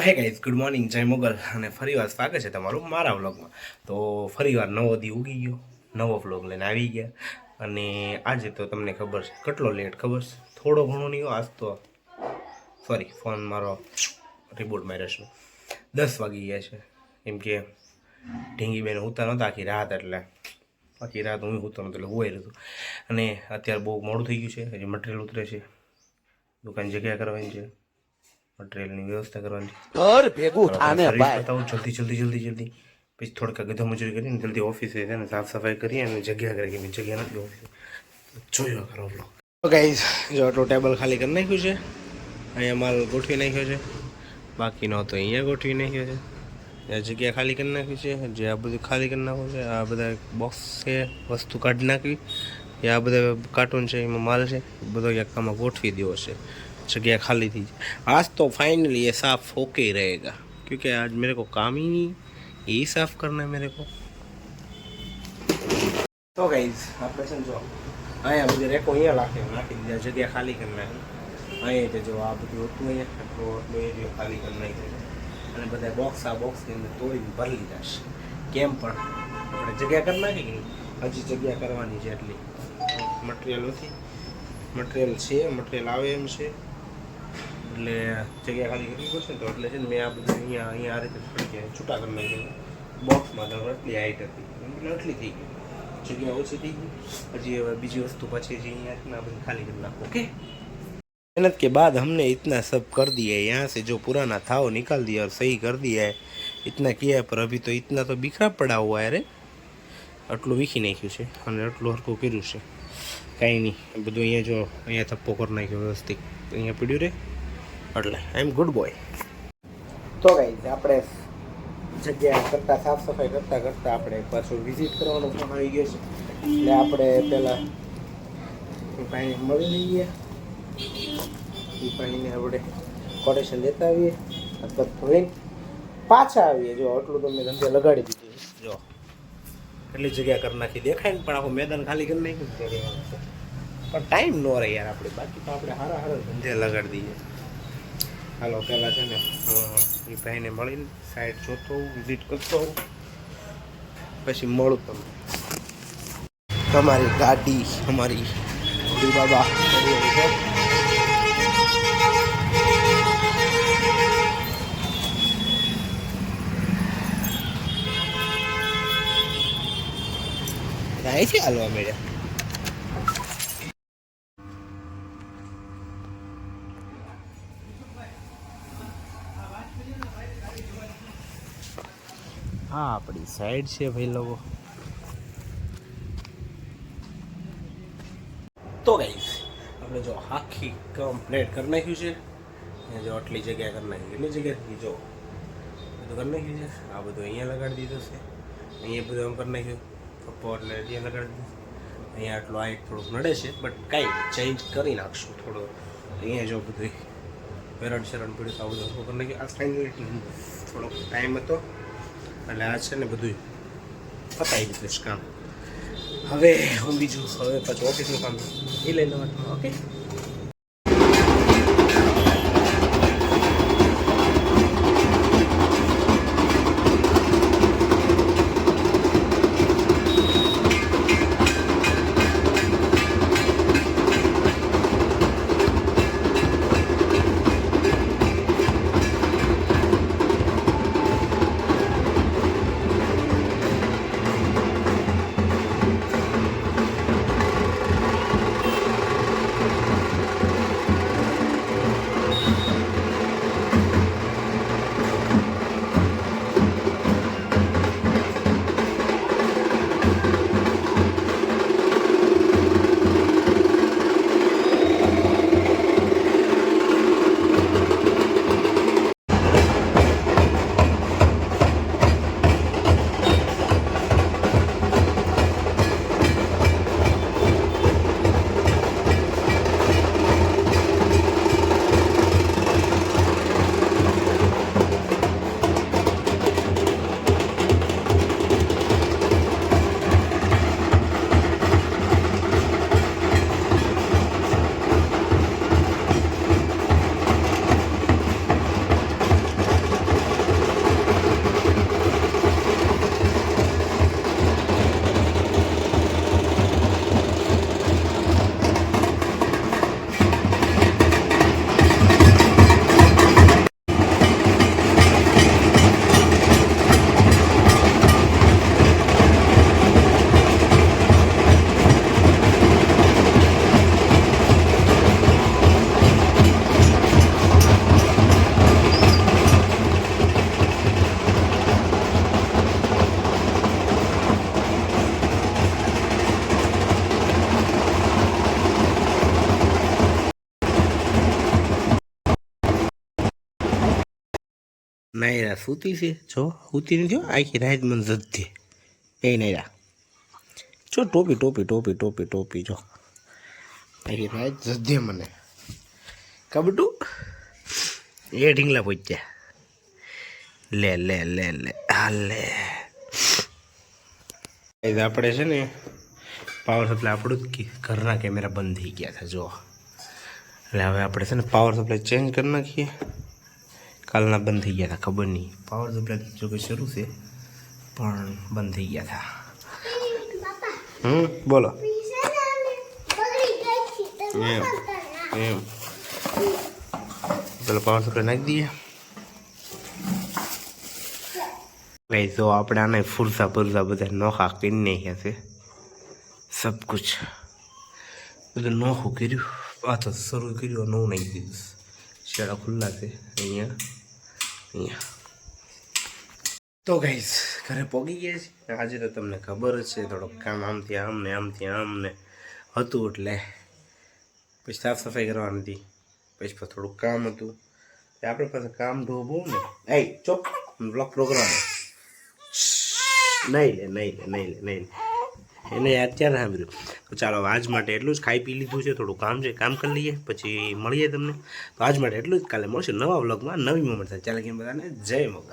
તો hey guys, good morning, જય મોગલ અને ફરીવાર સ્વાગત છે તમારું મારા વ્લોગમાં. તો ફરીવાર નવો દી ઉગી ગયો, નવો વ્લોગ લઈને આવી ગયા. અને આજે તો તમને ખબર છે કેટલો લેટ ખબર છે, થોડો ઘણો નહીં આજ તો સોરી ફોન મારો રિબૂટ માર્યો છે. 10 વાગી ગયા છે, એમ કે ઢીંગીબેન ઉતા નહોતા આખી રાત, એટલે આખી રાત હું ઉતો નહોતો એટલે હોઈ રહ્યું. અને અત્યારે બહુ મોડું થઈ ગયું છે, હજી મટીરિયલ ઉતરે છે, દુકાન જગ્યા કરવાની છે, મટીરિયલની વ્યવસ્થા કરવાની જલ્દી પછી થોડીક ગધા મજૂરી કરીને જલ્દી ઓફિસે છે ને સાફ સફાઈ કરી અને જગ્યા કરી કે જગ્યા નથી ઓફિસે જોયો કરો બ્લોગ. તો ગાઈઝ જો આટલું ટેબલ ખાલી કરી નાખ્યું છે, અહીંયા માલ ગોઠવી નાખ્યો છે, બાકીનો તો અહીંયા ગોઠવી નાખ્યો છે, જગ્યા ખાલી કરી નાખી છે, જે આ બધું ખાલી કરી નાખવું છે, આ બધા બોક્સ છે વસ્તુ કાઢી નાખવી, એ આ બધા કાર્ટૂન છે એમાં માલ છે બધો ક્યાંક આમાં ગોઠવી દેવો છે, जगह खाली थी. आज तो फाइनली ये साफ होके ही रहेगा क्योंकि आज मेरे को काम ही नहीं यही साफ करना है मेरे को. तो गाइस આપણે છે જો અહીંયા બધી રેકો અહીંયા નાખી દીધા, જગ્યા ખાલી કરી નાખી. અહીંયા જો આ બધું હતું અહીંયા એટલો એરિયો ખાલી કરી નાખ્યો અને બધા બોક્સ આ બોક્સની અંદર તોડીને ભરી લીધા છે. કેમ પણ આપણે જગ્યા કરી નાખી કે હજી જગ્યા કરવાની છે, એટલી મટીરિયલ નથી, મટીરિયલ છે, મટીરિયલ આવે એમ છે, એટલે જગ્યા ખાલી કરવી પડશે. તો એટલે છે ને મેં આ બધું અહીંયા આ રીતે છૂટા કરી નાખ્યું. બોક્સમાં તો એટલી હાઈટ હતી એટલે એટલી થઈ ગઈ, જગ્યા ઓછી થઈ ગઈ. હજી હવે બીજી વસ્તુ પછી જે અહીંયા બધી ખાલી કરી નાખો. ओके, मेहनत के बाद हमने इतना सब कर दिया है, यहाँ से जो पुराना था वो निकाल दिया और सही कर दिया है. इतना किया है पर अभी तो इतना तो बिखरा पड़ा हुआ है रे. આટલું વીખી નાખ્યું છે અને આટલું હરખું કર્યું છે, કાંઈ નહીં. બધું અહીંયા જો અહીંયા થપ્પો કરી નાખ્યો વ્યવસ્થિત, અહીંયા પીડ્યું રે એટલે આઈ એમ ગુડ બોય. તો ગાઈઝ આપણે જગ્યા કરતાં સાફ સફાઈ કરતાં આપણે પાછું વિઝિટ કરવાનો ફોન આવી ગયો છે, એટલે આપણે પહેલાં પાણી મળી લઈએ, એ પાણીને આપણે કોટેશન લેતા આવીએ અથવા ધોઈને પાછા આવીએ. જો આટલું તો મેં ધંધે લગાડી દીધું, જો એટલી જગ્યા કરી નાખી, દેખાય ને પણ આખું મેદાન ખાલી કરી નાખ્યું પણ ટાઈમ ન રહે યાર આપણે, બાકી તો આપણે હારા ધંધે લગાડી દઈએ. હાલો પહેલાં છે ને એ ભાઈને મળીને સાઈડ જોતો હોઉં, વિઝિટ કરતો હોઉં, પછી મળું તમને. તમારી ગાડી અમારી બાબા અહીંથી હાલવા મળ્યા. હા આપણી સાઈડ છે ભાઈ લોકો. તો ગાઈસ આપણે જો આખી કમ્પ્લીટ કરી નાખ્યું છે, જો આટલી જગ્યા કરી નાખી, એટલી જગ્યા જો બધું કરી નાખ્યું છે. આ બધું અહીંયા લગાડી દીધું છે, અહીંયા બધું આમ કરી નાખ્યું, થપ્પો એટલે અહીંયા લગાડી દીધું. અહીંયા આટલું હાઈટ થોડુંક નડે છે બટ કાંઈ ચેન્જ કરી નાખશું થોડું. અહીંયા જો બધું વેરણ શરણ પડ્યું તો આ બધું કરી નાખ્યું. આ ફાઇનલી થોડોક ટાઈમ હતો એટલે આ છે ને બધું પતાવી દીધું છે કામ. હવે હું બીજું હવે પાછું ઓફિસનું કામ એ લઈ લેવાનું. ઓકે, નાયરા સૂતી છે જો સૂતી નથી હો, આખી રાત મને જતી એ નાયરા જો ટોપી ટોપી ટોપી ટોપી ટોપી જો આખી રાત જજે મને કબટું એ ઢીંગલા પહોંચ્યા લે લે લે લે હા લે આપણે છે ને પાવર સપ્લાય આપણું જ ઘરના કેમેરા બંધ થઈ ગયા હતા જો એટલે હવે આપણે છે ને પાવર સપ્લાય ચેન્જ કરી નાખીએ કાલના બંધ થઈ ગયા હતા ખબર નહીં પાવર સપ્લાય જો કે શરૂ છે પણ બંધ થઈ ગયા હતા બોલો એમ ચલો પાવર સપ્લાય નાખી દઈએ ભાઈ જો આપણે આને ફુરસા પુરસા બધા નોખા કરી નાખ્યા છે સબ કુછ બધું નોખું કર્યું આ તો શરૂ કર્યું નવું નાખી દીધું શેડા ખુલ્લા છે અહીંયા તો ગાઈસ ઘરે પહોંચી ગયા છે આજે તો તમને ખબર જ છે થોડોક કામ આમથી આમ ને હતું એટલે પછી સાફ સફાઈ કરવાની હતી પછી થોડુંક કામ હતું આપણી પાસે કામ ઢોબું ને એ ચોપ બ્લોક પ્રોગ્રામ નહીં લે એને અત્યારે સાંભળ્યું તો ચાલો આજ માટે એટલું જ ખાઈ પી લીધું છે થોડું કામ છે કામ કરી લઈએ પછી મળીએ તમને તો આજ માટે એટલું જ કાલે મળશે નવા વ્લોગમાં નવી મોમેન્ટ થાય ચાલે કે બધાને જય મોગલ